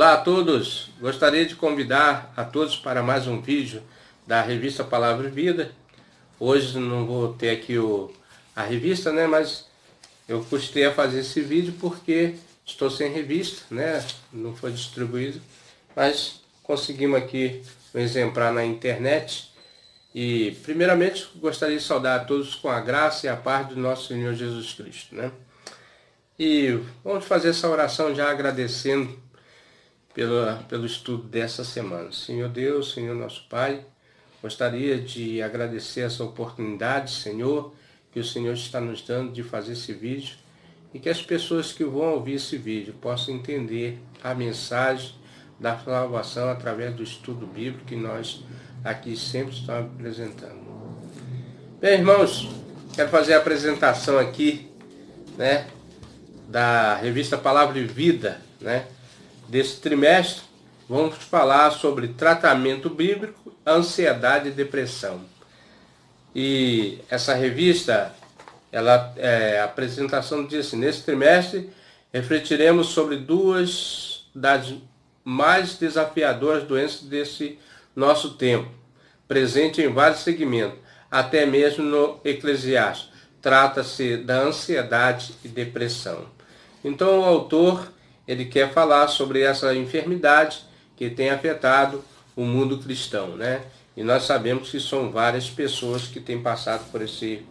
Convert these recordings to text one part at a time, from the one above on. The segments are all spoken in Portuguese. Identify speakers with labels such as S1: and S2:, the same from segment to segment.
S1: Olá a todos, gostaria de convidar a todos para mais um vídeo da revista Palavra e Vida. Hoje não vou ter aqui a revista, né? Mas eu custei a fazer esse vídeo porque estou sem revista, né? Não foi distribuído, mas conseguimos aqui um exemplar na internet. E primeiramente gostaria de saudar a todos com a graça e a paz do nosso Senhor Jesus Cristo, né? E vamos fazer essa oração já agradecendo pelo estudo dessa semana. Senhor Deus, Senhor nosso Pai, gostaria de agradecer essa oportunidade, Senhor, que o Senhor está nos dando de fazer esse vídeo e que as pessoas que vão ouvir esse vídeo possam entender a mensagem da salvação através do estudo bíblico que nós aqui sempre estamos apresentando. Bem, irmãos, quero fazer a apresentação aqui, né, da revista Palavra e Vida, né? Desse trimestre, vamos falar sobre tratamento bíblico, ansiedade e depressão. E essa revista, a apresentação diz assim: nesse trimestre, refletiremos sobre duas das mais desafiadoras doenças desse nosso tempo, presente em vários segmentos, até mesmo no Eclesiastes. Trata-se da ansiedade e depressão. Então o autor, ele quer falar sobre essa enfermidade que tem afetado o mundo cristão, né? E nós sabemos que são várias pessoas que têm passado por esse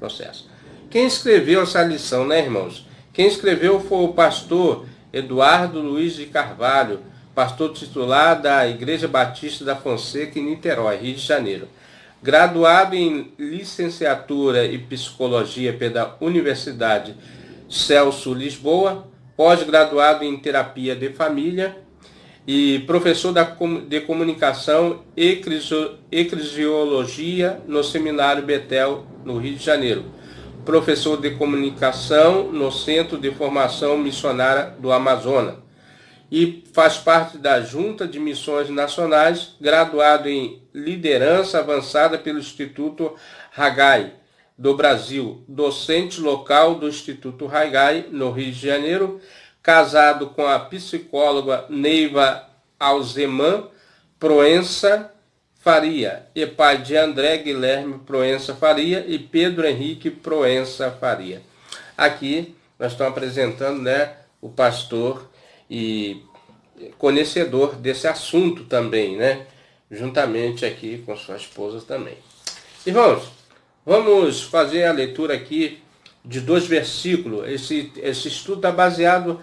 S1: processo. Quem escreveu essa lição, né, irmãos? Quem escreveu foi o pastor Eduardo Luiz de Carvalho, pastor titular da Igreja Batista da Fonseca, em Niterói, Rio de Janeiro. Graduado em licenciatura em psicologia pela Universidade Celso Lisboa, pós-graduado em terapia de família e professor de comunicação e eclesiologia no Seminário Betel, no Rio de Janeiro. Professor de comunicação no Centro de Formação Missionária do Amazonas. E faz parte da Junta de Missões Nacionais, graduado em liderança avançada pelo Instituto Haggai do Brasil, docente local do Instituto Haggai, no Rio de Janeiro, casado com a psicóloga Neiva Alzeman Proença Faria, e pai de André Guilherme Proença Faria e Pedro Henrique Proença Faria. Aqui nós estamos apresentando, né, o pastor e conhecedor desse assunto também, né, juntamente aqui com sua esposa também. Irmãos, vamos fazer a leitura aqui de 2 versículos. Esse estudo está baseado,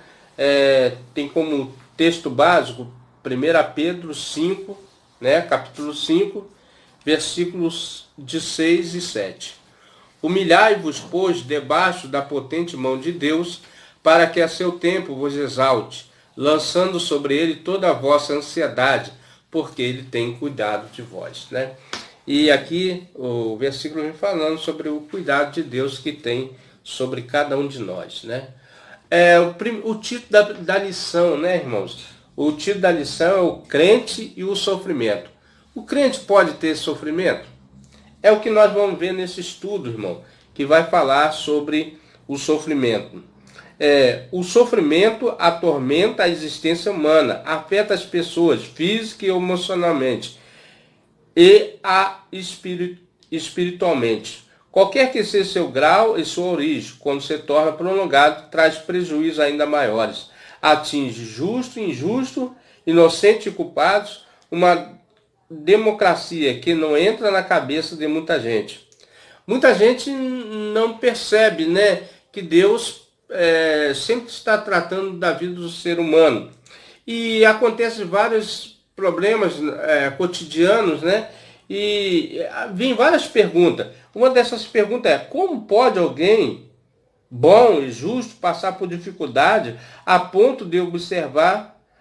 S1: tem como texto básico 1 Pedro 5, né, capítulo 5, versículos de 6 e 7. Humilhai-vos, pois, debaixo da potente mão de Deus, para que a seu tempo vos exalte, lançando sobre ele toda a vossa ansiedade, porque ele tem cuidado de vós, né? E aqui o versículo vem falando sobre o cuidado de Deus que tem sobre cada um de nós, né? O título da lição, né, irmãos? O título da lição é o crente e o sofrimento. O crente pode ter sofrimento? É o que nós vamos ver nesse estudo, irmão, que vai falar sobre o sofrimento. O sofrimento atormenta a existência humana, afeta as pessoas física e emocionalmente e espiritualmente. Qualquer que seja seu grau e sua origem, quando se torna prolongado, traz prejuízos ainda maiores. Atinge justo, injusto, inocente e culpados, uma democracia que não entra na cabeça de muita gente. Muita gente não percebe, né, que Deus sempre está tratando da vida do ser humano. E acontecem vários problemas cotidianos, né? E vem várias perguntas. Uma dessas perguntas é: como pode alguém bom e justo passar por dificuldade a ponto de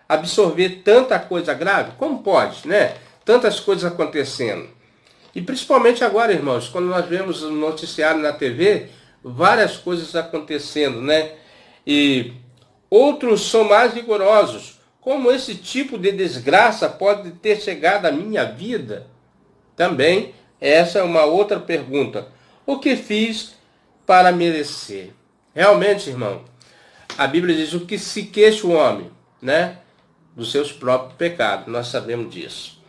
S1: absorver tanta coisa grave? Como pode, né? Tantas coisas acontecendo. E principalmente agora, irmãos, quando nós vemos o noticiário na TV, várias coisas acontecendo, né? E outros são mais rigorosos. Como esse tipo de desgraça pode ter chegado à minha vida? Também, essa é uma outra pergunta. O que fiz para merecer? Realmente, irmão, a Bíblia diz: o que se queixa o homem, né? dos seus próprios pecados. Nós sabemos disso.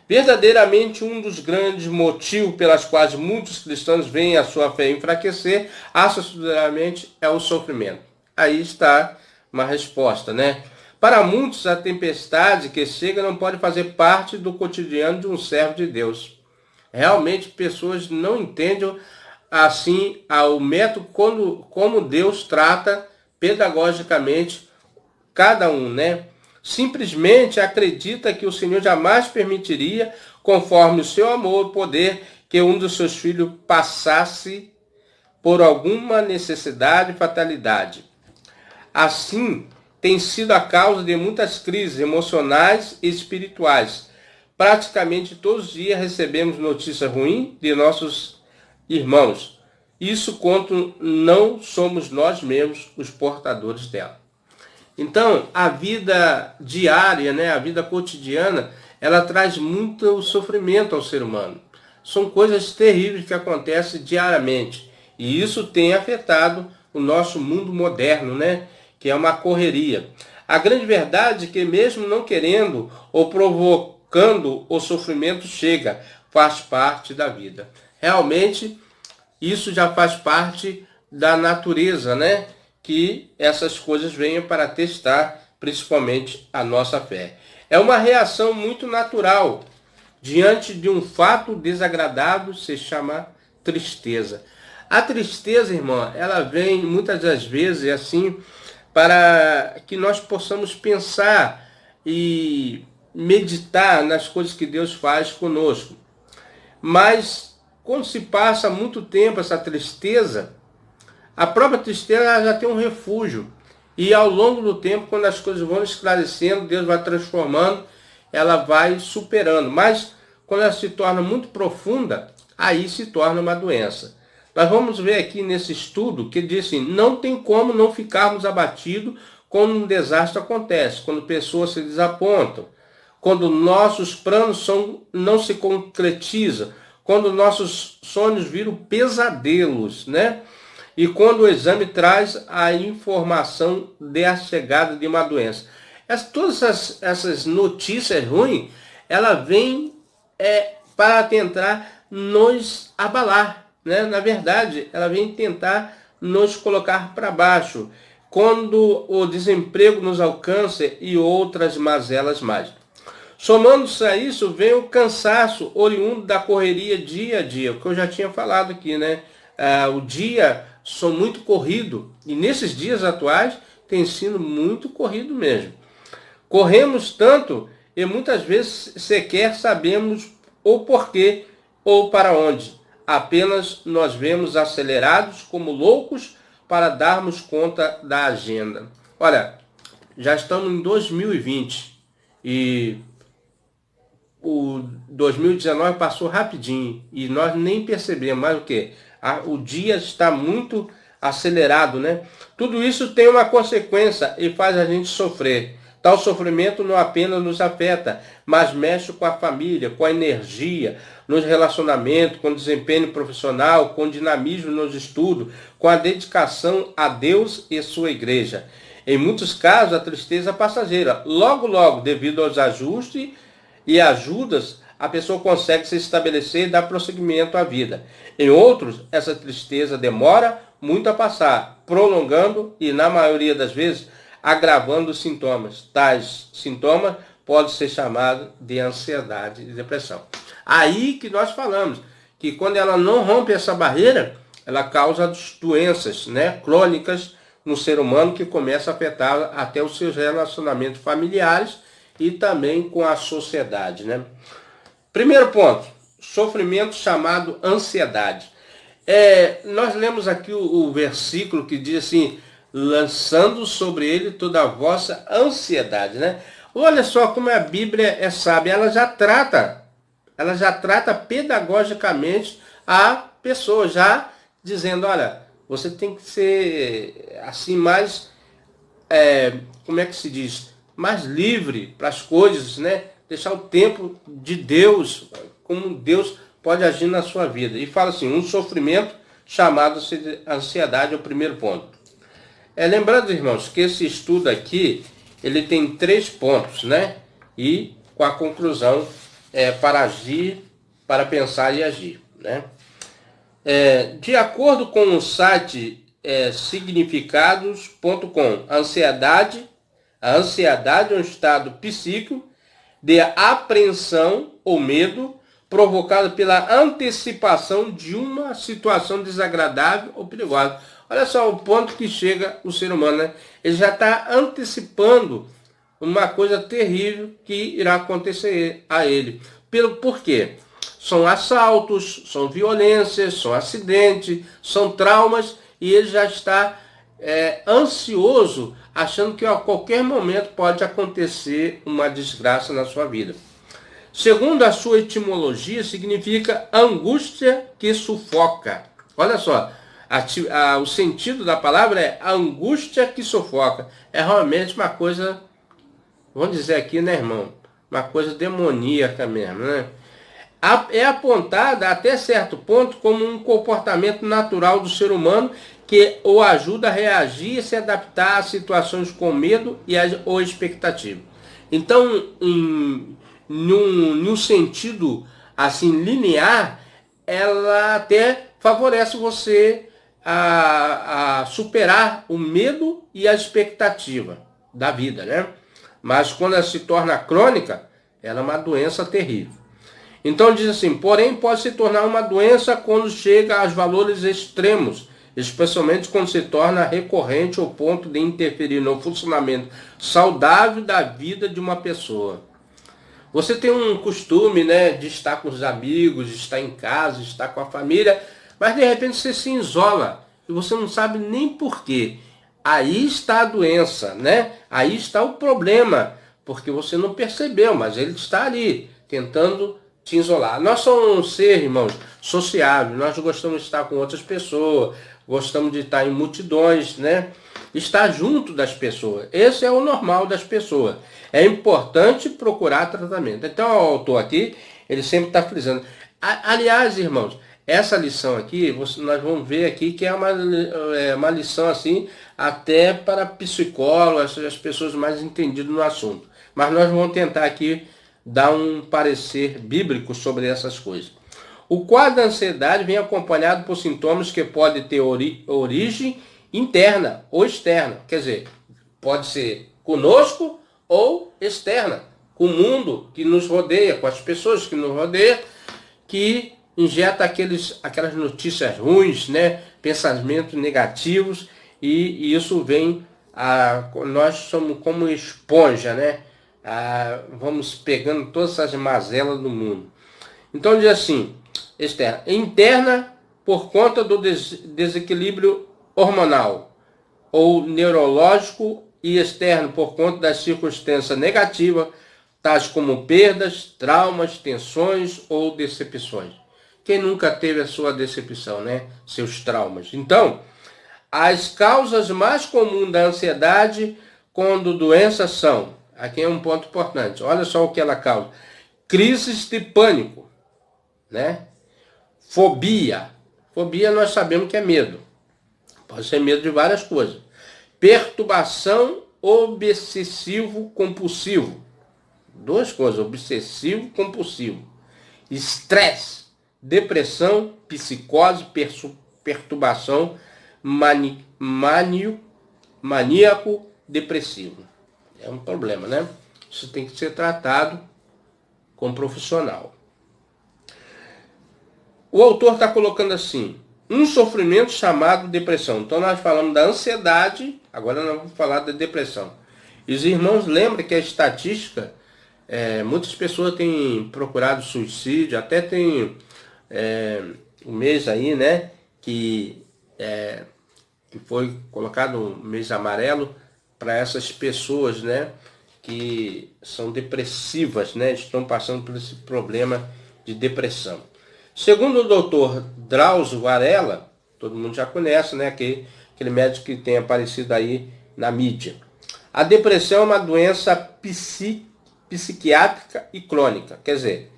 S1: Verdadeiramente, um dos grandes motivos pelas quais muitos cristãos veem a sua fé enfraquecer, assustadoramente, é o sofrimento. Aí está uma resposta, né? Para muitos, a tempestade que chega não pode fazer parte do cotidiano de um servo de Deus. Realmente, pessoas não entendem assim o método como Deus trata pedagogicamente cada um, né? Simplesmente acredita que o Senhor jamais permitiria, conforme o seu amor e poder, que um dos seus filhos passasse por alguma necessidade e fatalidade. Assim, tem sido a causa de muitas crises emocionais e espirituais. Praticamente todos os dias recebemos notícias ruins de nossos irmãos. Isso quando não somos nós mesmos os portadores dela. Então, a vida diária, né, a vida cotidiana, ela traz muito sofrimento ao ser humano. São coisas terríveis que acontecem diariamente. E isso tem afetado o nosso mundo moderno, né, que é uma correria. A grande verdade é que mesmo não querendo ou provocando, o sofrimento chega, faz parte da vida. Realmente, isso já faz parte da natureza, né? Que essas coisas venham para testar principalmente a nossa fé. É uma reação muito natural diante de um fato desagradável, se chama tristeza. A tristeza, irmã, ela vem muitas das vezes assim para que nós possamos pensar e meditar nas coisas que Deus faz conosco. Mas quando se passa muito tempo essa tristeza, a própria tristeza já tem um refúgio. E ao longo do tempo, quando as coisas vão esclarecendo, Deus vai transformando, ela vai superando. Mas quando ela se torna muito profunda, aí se torna uma doença. Nós vamos ver aqui nesse estudo que diz assim, não tem como não ficarmos abatidos quando um desastre acontece, quando pessoas se desapontam, quando nossos planos não se concretizam, quando nossos sonhos viram pesadelos, né? E quando o exame traz a informação da chegada de uma doença. Todas essas notícias ruins, ela vem para tentar nos abalar, né? Na verdade, ela vem tentar nos colocar para baixo, quando o desemprego nos alcança e outras mazelas mais. Somando-se a isso, vem o cansaço oriundo da correria dia a dia, o que eu já tinha falado aqui, né? O dia são muito corrido e nesses dias atuais tem sido muito corrido mesmo. Corremos tanto e muitas vezes sequer sabemos o porquê ou para onde. Apenas nós vemos acelerados como loucos para darmos conta da agenda. Olha, já estamos em 2020 e o 2019 passou rapidinho e nós nem percebemos mais o que. O dia está muito acelerado, né? Tudo isso tem uma consequência e faz a gente sofrer. Tal sofrimento não apenas nos afeta, mas mexe com a família, com a energia, nos relacionamentos, com o desempenho profissional, com o dinamismo nos estudos, com a dedicação a Deus e sua igreja. Em muitos casos, a tristeza é passageira. Logo, logo, devido aos ajustes e ajudas, a pessoa consegue se estabelecer e dar prosseguimento à vida. Em outros, essa tristeza demora muito a passar, prolongando e, na maioria das vezes, agravando os sintomas. Tais sintomas podem ser chamados de ansiedade e depressão. Aí que nós falamos que quando ela não rompe essa barreira, ela causa doenças, né, crônicas no ser humano que começa a afetar até os seus relacionamentos familiares e também com a sociedade, né? Primeiro ponto, sofrimento chamado ansiedade. Nós lemos aqui o versículo que diz assim, lançando sobre ele toda a vossa ansiedade, né? Olha só como a Bíblia é sábia, ela já trata pedagogicamente a pessoa, já dizendo, olha, você tem que ser assim mais, como é que se diz? Mais livre para as coisas, né? Deixar o tempo de Deus, como Deus pode agir na sua vida. E fala assim, um sofrimento chamado ansiedade é o primeiro ponto. Lembrando, irmãos, que esse estudo aqui, ele tem 3 pontos, né? E com a conclusão para agir, para pensar e agir, né? De acordo com o site significados.com, a ansiedade é um estado psíquico de apreensão ou medo provocado pela antecipação de uma situação desagradável ou perigosa. Olha só o ponto que chega o ser humano, né? Ele já está antecipando uma coisa terrível que irá acontecer a ele. Por quê? São assaltos, são violências, são acidentes, são traumas, e ele já está ansioso, achando que a qualquer momento pode acontecer uma desgraça na sua vida. Segundo a sua etimologia, significa angústia que sufoca. Olha só, o sentido da palavra é angústia que sufoca. É realmente uma coisa, vamos dizer aqui, né, irmão? Uma coisa demoníaca mesmo, né? É apontada até certo ponto como um comportamento natural do ser humano que o ajuda a reagir e se adaptar a situações com medo ou expectativa. Então, num sentido assim linear, ela até favorece você a superar o medo e a expectativa da vida, né? Mas quando ela se torna crônica, ela é uma doença terrível. Então diz assim, porém pode se tornar uma doença quando chega aos valores extremos, especialmente quando se torna recorrente ao ponto de interferir no funcionamento saudável da vida de uma pessoa. Você tem um costume, né, de estar com os amigos, de estar em casa, de estar com a família, mas de repente você se isola e você não sabe nem porquê. Aí está a doença, né? Aí está o problema, porque você não percebeu, mas ele está ali, tentando te isolar. Nós somos um ser, irmãos, sociável, nós gostamos de estar com outras pessoas, gostamos de estar em multidões, né? Estar junto das pessoas. Esse é o normal das pessoas. É importante procurar tratamento. Então, o autor aqui, ele sempre está frisando. Aliás, irmãos, essa lição aqui, nós vamos ver aqui que é uma lição assim, até para psicólogos, as pessoas mais entendidas no assunto. Mas nós vamos tentar aqui dar um parecer bíblico sobre essas coisas. O quadro da ansiedade vem acompanhado por sintomas que podem ter origem interna ou externa. Quer dizer, pode ser conosco ou externa, com o mundo que nos rodeia, com as pessoas que nos rodeiam, que injeta aquelas notícias ruins, né? Pensamentos negativos, e isso vem nós somos como esponja, né? Vamos pegando todas essas mazelas do mundo. Então diz assim, externa. Interna, por conta do desequilíbrio hormonal ou neurológico, e externo, por conta das circunstâncias negativas, tais como perdas, traumas, tensões ou decepções. Quem nunca teve a sua decepção, né? Seus traumas. Então, as causas mais comuns da ansiedade quando doenças são, aqui é um ponto importante, olha só o que ela causa: crises de pânico, né? Fobia. Fobia nós sabemos que é medo. Pode ser medo de várias coisas. Perturbação obsessivo-compulsivo. Duas coisas, obsessivo-compulsivo. Estresse, depressão, psicose, perturbação maníaco-depressivo. É um problema, né? Isso tem que ser tratado com um profissional. O autor está colocando assim, um sofrimento chamado depressão. Então nós falamos da ansiedade, agora nós vamos falar da depressão. E os irmãos lembrem que a estatística, muitas pessoas têm procurado suicídio, até tem um mês aí, né, que foi colocado um mês amarelo para essas pessoas, né, que são depressivas, né, estão passando por esse problema de depressão. Segundo o doutor Drauzio Varela, todo mundo já conhece, né, aquele médico que tem aparecido aí na mídia. A depressão é uma doença psiquiátrica e crônica, quer dizer,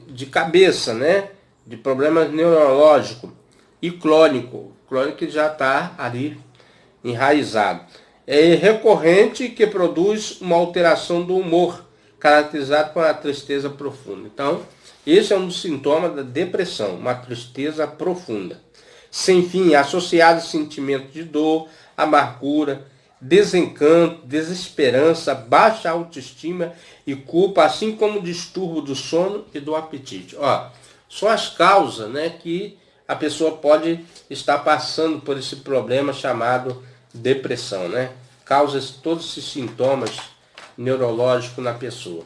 S1: de cabeça, né, de problemas neurológicos, e crônico já está ali enraizado. é recorrente que produz uma alteração do humor, caracterizado por uma tristeza profunda. Então, esse é um dos sintomas da depressão, uma tristeza profunda. Sem fim, associado a sentimento de dor, amargura, desencanto, desesperança, baixa autoestima e culpa, assim como distúrbio do sono e do apetite. São as causas, né, que a pessoa pode estar passando por esse problema chamado depressão, né? Causa todos esses sintomas neurológicos na pessoa.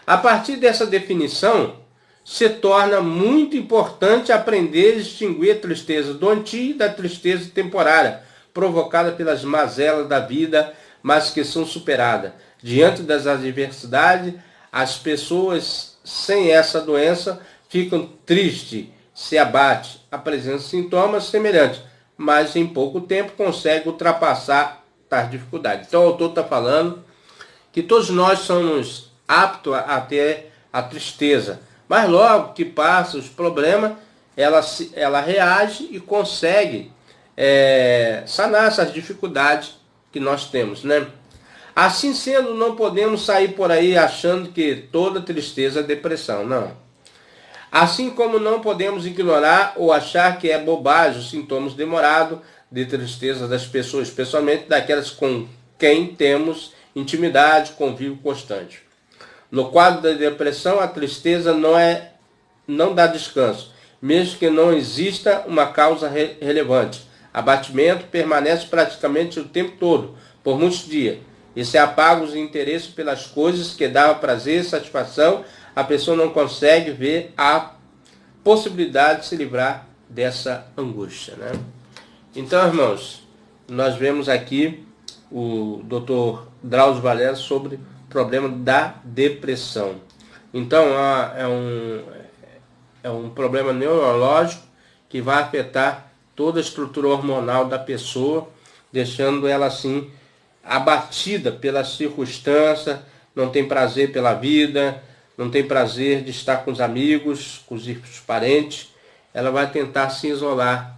S1: A partir dessa definição, se torna muito importante aprender a distinguir a tristeza doentia da tristeza temporária, provocada pelas mazelas da vida, mas que são superadas. Diante das adversidades, as pessoas sem essa doença ficam tristes, se abatem, apresentam sintomas semelhantes, mas em pouco tempo conseguem ultrapassar as dificuldades. Então o autor está falando que todos nós somos aptos a ter a tristeza, mas logo que passa os problemas, ela reage e consegue sanar essas dificuldades que nós temos, né? Assim sendo, não podemos sair por aí achando que toda tristeza é depressão, não. Assim como não podemos ignorar ou achar que é bobagem os sintomas demorados de tristeza das pessoas, especialmente daquelas com quem temos intimidade, convívio constante. No quadro da depressão, a tristeza não dá descanso, mesmo que não exista uma causa relevante. Abatimento permanece praticamente o tempo todo, por muitos dias, e se apaga os interesses pelas coisas que davam prazer e satisfação, a pessoa não consegue ver a possibilidade de se livrar dessa angústia, né? Então, irmãos, nós vemos aqui o Dr. Drauzio Varela sobre o problema da depressão. Então, é um problema neurológico que vai afetar toda a estrutura hormonal da pessoa, deixando ela assim abatida pela circunstância, não tem prazer pela vida, não tem prazer de estar com os amigos, com os parentes. Ela vai tentar se isolar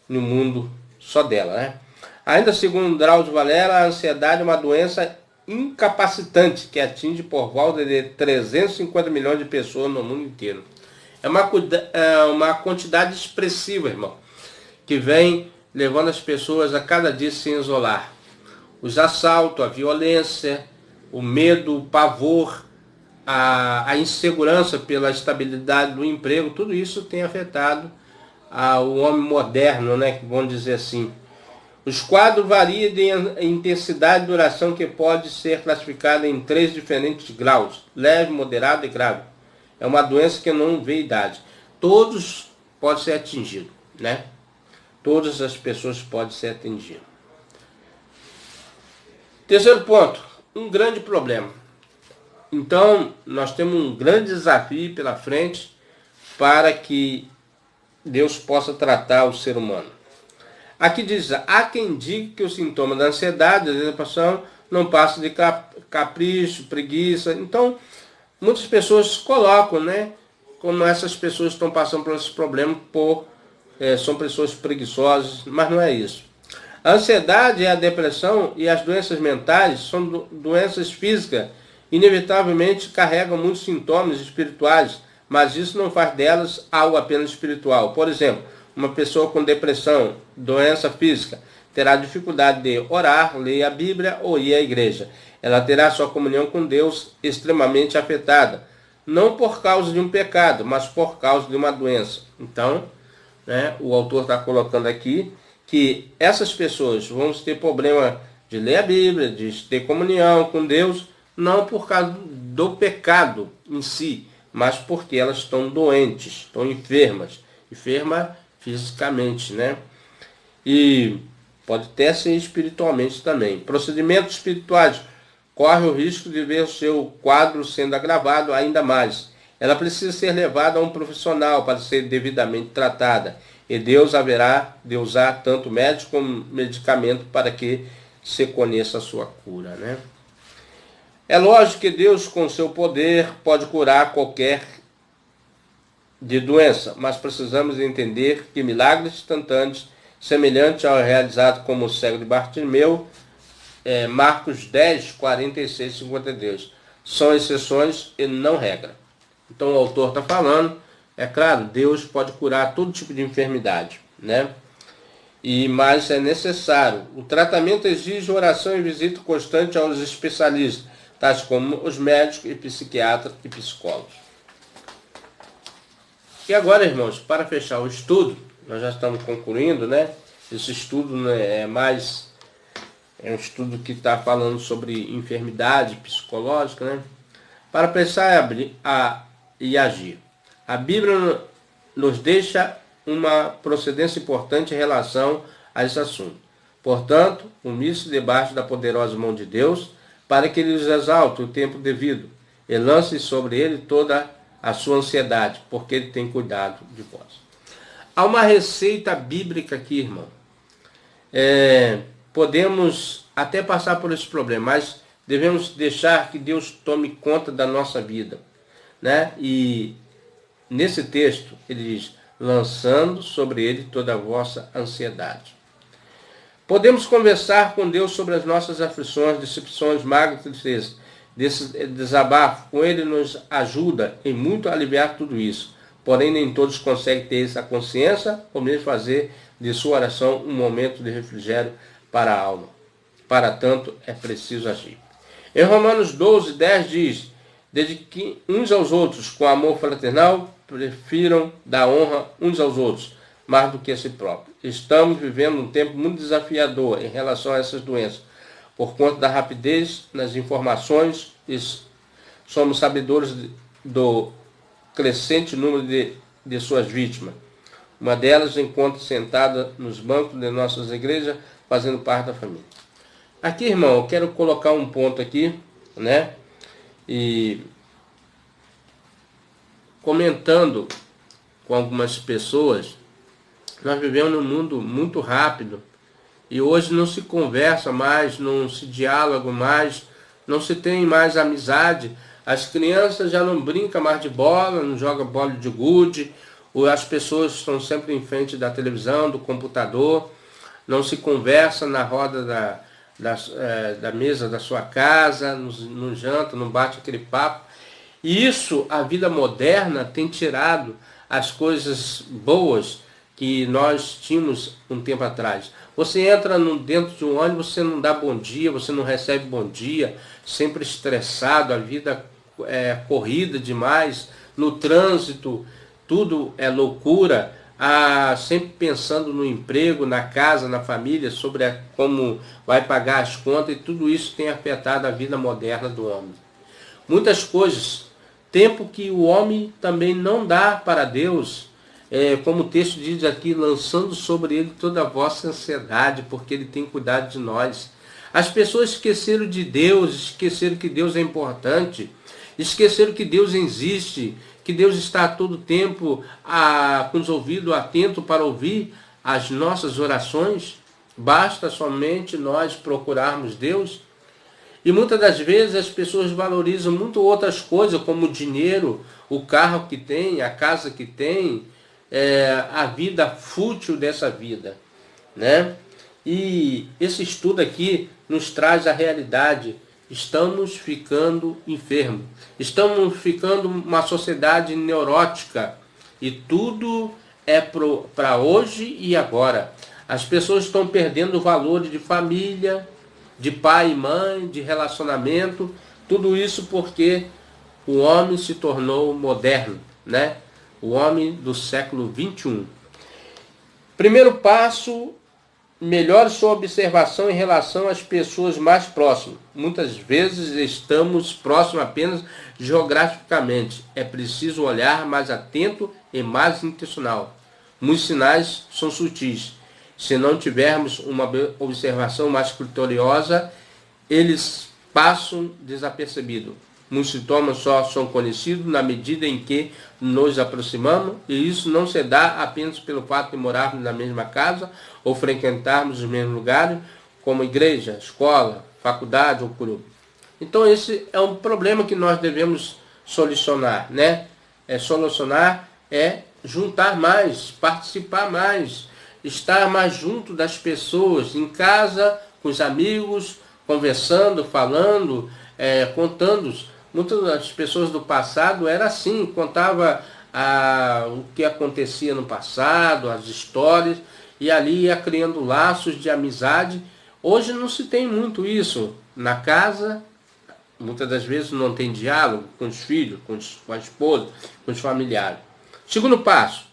S1: no mundo só dela, né? Ainda segundo Drauzio Varela, a ansiedade é uma doença incapacitante que atinge por volta de 350 milhões de pessoas no mundo inteiro. É uma quantidade expressiva, irmão, que vem levando as pessoas a cada dia se isolar. Os assaltos, a violência, o medo, o pavor, a insegurança pela estabilidade do emprego, tudo isso tem afetado o homem moderno, né, vamos dizer assim. Os quadros variam de intensidade e duração, que pode ser classificada em 3 diferentes graus: leve, moderado e grave. É uma doença que não vê idade. Todos podem ser atingidos, né? Todas as pessoas podem ser atingidas. Terceiro ponto, um grande problema. Então, nós temos um grande desafio pela frente para que Deus possa tratar o ser humano. Aqui diz, há quem diga que o sintoma da ansiedade, da depressão, não passa de capricho, preguiça. Então, muitas pessoas colocam, né, como essas pessoas estão passando por esses problemas, são pessoas preguiçosas, mas não é isso. A ansiedade, a depressão e as doenças mentais são doenças físicas, inevitavelmente carregam muitos sintomas espirituais, mas isso não faz delas algo apenas espiritual. Por exemplo, uma pessoa com depressão, doença física, terá dificuldade de orar, ler a Bíblia ou ir à igreja. Ela terá sua comunhão com Deus extremamente afetada, não por causa de um pecado, mas por causa de uma doença. Então, né, o autor está colocando aqui que essas pessoas vão ter problema de ler a Bíblia, de ter comunhão com Deus, não por causa do pecado em si, mas porque elas estão doentes, estão enfermas fisicamente, né? E pode até ser espiritualmente também. Procedimentos espirituais corre o risco de ver o seu quadro sendo agravado ainda mais. Ela precisa ser levada a um profissional para ser devidamente tratada. E Deus haverá de usar tanto médico como medicamento para que se conheça a sua cura, né? É lógico que Deus, com seu poder, pode curar qualquer de doença, mas precisamos entender que milagres instantâneos, semelhantes ao realizado como o cego de Bartimeu, Marcos 10, 46 e 52. São exceções e não regra. Então o autor está falando, é claro, Deus pode curar todo tipo de enfermidade, né? Mas é necessário. O tratamento exige oração e visita constante aos especialistas, tais como os médicos e psiquiatras e psicólogos. E agora, irmãos, para fechar o estudo, nós já estamos concluindo, né? Esse estudo, né, é um estudo que está falando sobre enfermidade psicológica, né? Para pensar e agir. A Bíblia nos deixa uma procedência importante em relação a esse assunto. Portanto, humilhe-se debaixo da poderosa mão de Deus, para que ele os exalte o tempo devido, e lance sobre ele toda a sua ansiedade, porque ele tem cuidado de vós. Há uma receita bíblica aqui, irmão. Podemos até passar por esse problema, mas devemos deixar que Deus tome conta da nossa vida, né? E nesse texto ele diz, lançando sobre ele toda a vossa ansiedade. Podemos conversar com Deus sobre as nossas aflições, decepções, mágoas e tristezas. Desse desabafo com ele nos ajuda em muito a aliviar tudo isso. Porém, nem todos conseguem ter essa consciência, ou mesmo fazer de sua oração um momento de refrigério para a alma. Para tanto, é preciso agir. Em Romanos 12, 10 diz, dediquem uns aos outros com amor fraternal, prefiram dar honra uns aos outros, mais do que a si próprio. Estamos vivendo um tempo muito desafiador em relação a essas doenças, por conta da rapidez nas informações, e somos sabedores do crescente número de suas vítimas. Uma delas encontra-se sentada nos bancos de nossas igrejas, fazendo parte da família. Aqui, irmão, eu quero colocar um ponto aqui, né? E comentando com algumas pessoas, nós vivemos num mundo muito rápido e hoje não se conversa mais, não se dialoga mais, não se tem mais amizade. As crianças já não brincam mais de bola, não jogam bola de gude, ou as pessoas estão sempre em frente da televisão, do computador, não se conversa na roda da mesa da sua casa, no janta, não bate aquele papo. E isso, a vida moderna tem tirado as coisas boas que nós tínhamos um tempo atrás. Você entra dentro de um ônibus, você não dá bom dia, você não recebe bom dia, sempre estressado, a vida é corrida demais, no trânsito tudo é loucura, sempre pensando no emprego, na casa, na família, sobre como vai pagar as contas, e tudo isso tem afetado a vida moderna do homem. Muitas coisas, tempo que o homem também não dá para Deus, como o texto diz aqui, lançando sobre ele toda a vossa ansiedade, porque ele tem cuidado de nós. As pessoas esqueceram de Deus, esqueceram que Deus é importante, esqueceram que Deus existe, que Deus está a todo tempo com os ouvidos atentos para ouvir as nossas orações. Basta somente nós procurarmos Deus. E muitas das vezes as pessoas valorizam muito outras coisas, como o dinheiro, o carro que tem, a casa que tem, a vida fútil dessa vida, né? E esse estudo aqui nos traz a realidade. Estamos ficando enfermos. Estamos ficando uma sociedade neurótica. E tudo é para hoje e agora. As pessoas estão perdendo o valor de família, de pai e mãe, de relacionamento. Tudo isso porque o homem se tornou moderno, né? O homem do século 21. Primeiro passo, melhore sua observação em relação às pessoas mais próximas. Muitas vezes estamos próximos apenas geograficamente. É preciso olhar mais atento e mais intencional. Muitos sinais são sutis. Se não tivermos uma observação mais criteriosa, eles passam desapercebidos. Muitos sintomas só são conhecidos na medida em que nos aproximamos, e isso não se dá apenas pelo fato de morarmos na mesma casa ou frequentarmos os mesmos lugares, como igreja, escola, faculdade ou clube. Então esse é um problema que nós devemos solucionar, né? Solucionar é juntar mais, participar mais, estar mais junto das pessoas, em casa, com os amigos, conversando, falando, contando. Muitas das pessoas do passado era assim, contava o que acontecia no passado, as histórias, e ali ia criando laços de amizade. Hoje não se tem muito isso. Na casa, muitas das vezes não tem diálogo com os filhos, com a esposa, com os familiares. Segundo passo,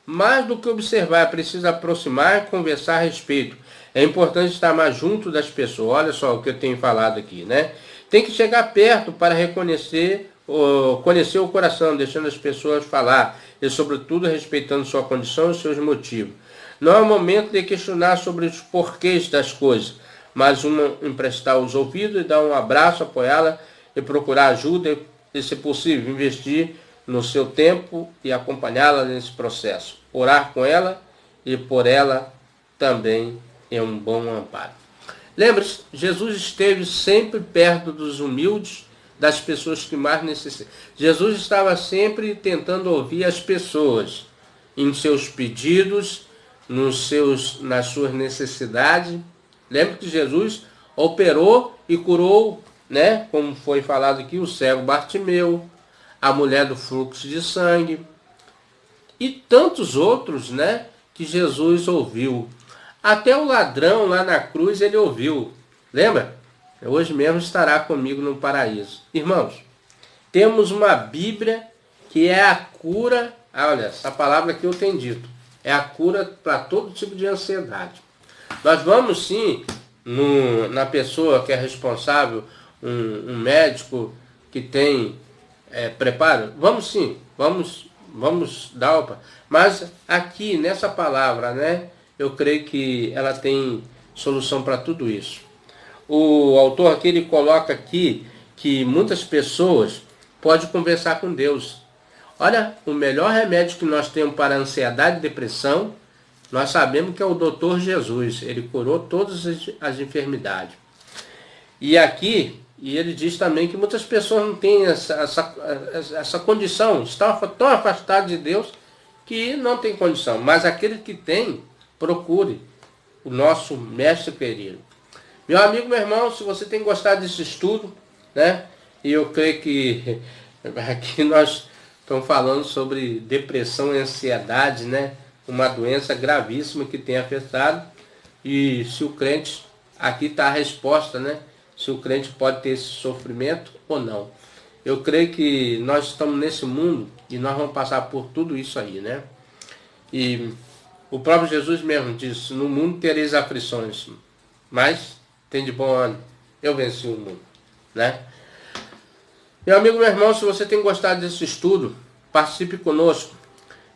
S1: mais do que observar, é preciso aproximar e conversar a respeito. É importante estar mais junto das pessoas. Olha só o que eu tenho falado aqui, né? Tem que chegar perto para conhecer o coração, deixando as pessoas falar, e sobretudo respeitando sua condição e seus motivos. Não é o momento de questionar sobre os porquês das coisas, mas emprestar os ouvidos e dar um abraço, apoiá-la e procurar ajuda e, se possível, investir no seu tempo e acompanhá-la nesse processo. Orar com ela e por ela também é um bom amparo. Lembre-se, Jesus esteve sempre perto dos humildes, das pessoas que mais necessitam. Jesus estava sempre tentando ouvir as pessoas em seus pedidos, nas suas necessidades. Lembre que Jesus operou e curou, né, como foi falado aqui, o cego Bartimeu, a mulher do fluxo de sangue e tantos outros, né, que Jesus ouviu. Até o ladrão lá na cruz ele ouviu. Lembra? Hoje mesmo estará comigo no paraíso. Irmãos, temos uma Bíblia que é a cura. Olha, essa palavra que eu tenho dito. É a cura para todo tipo de ansiedade. Nós vamos sim, na pessoa que é responsável, um médico que tem preparo. Vamos sim, vamos dar opa. Mas aqui nessa palavra, né? Eu creio que ela tem solução para tudo isso. O autor aqui, ele coloca aqui que muitas pessoas podem conversar com Deus. Olha, o melhor remédio que nós temos para ansiedade e depressão, nós sabemos que é o doutor Jesus. Ele curou todas as enfermidades. E aqui, ele diz também que muitas pessoas não têm essa condição, estão tão afastadas de Deus que não tem condição. Mas aquele que tem, procure o nosso mestre querido. Meu amigo, meu irmão, se você tem gostado desse estudo, né? E eu creio que aqui nós estamos falando sobre depressão e ansiedade, né? Uma doença gravíssima que tem afetado. E se o crente, aqui está a resposta, né? Se o crente pode ter esse sofrimento ou não. Eu creio que nós estamos nesse mundo e nós vamos passar por tudo isso aí, né? E o próprio Jesus mesmo disse, no mundo tereis aflições, mas tem de bom ânimo, eu venci o mundo, né? Meu amigo, meu irmão, se você tem gostado desse estudo, participe conosco.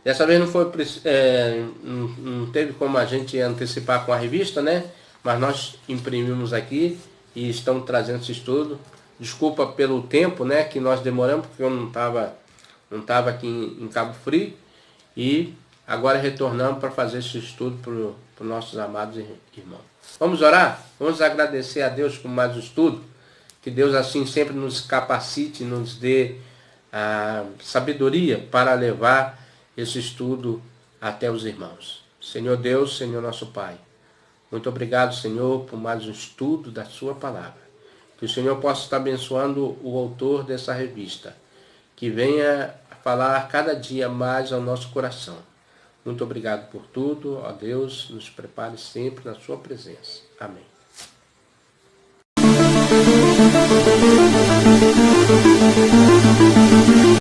S1: Dessa vez não teve como a gente antecipar com a revista, né? Mas nós imprimimos aqui e estamos trazendo esse estudo. Desculpa pelo tempo, né, que nós demoramos, porque eu não estava aqui em Cabo Frio. E agora retornamos para fazer esse estudo para os nossos amados irmãos. Vamos orar? Vamos agradecer a Deus por mais um estudo. Que Deus assim sempre nos capacite, nos dê a sabedoria para levar esse estudo até os irmãos. Senhor Deus, Senhor nosso Pai, muito obrigado, Senhor, por mais um estudo da sua palavra. Que o Senhor possa estar abençoando o autor dessa revista. Que venha falar cada dia mais ao nosso coração. Muito obrigado por tudo. Ó Deus, nos prepare sempre na sua presença. Amém.